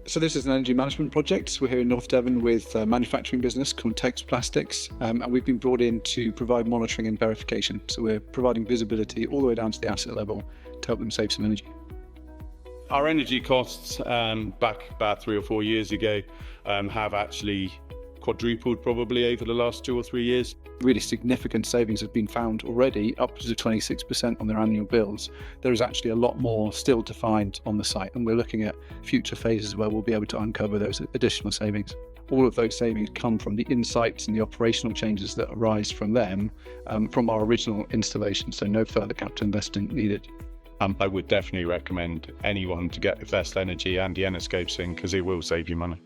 So this is an energy management project. We're here in North Devon with a manufacturing business called Tex Plastics, and we've been brought in to provide monitoring and verification. So we're providing visibility all the way down to the asset level to help them save some energy. Our energy costs back about 3 or 4 years ago have actually quadrupled probably over the last 2 or 3 years. Really significant savings have been found already, upwards of 26% on their annual bills. There is actually a lot more still to find on the site, and we're looking at future phases where we'll be able to uncover those additional savings. All of those savings come from the insights and the operational changes that arise from them, from our original installation, so no further capital investment needed. I would definitely recommend anyone to get the Best.Energy and the Eniscope thing because it will save you money.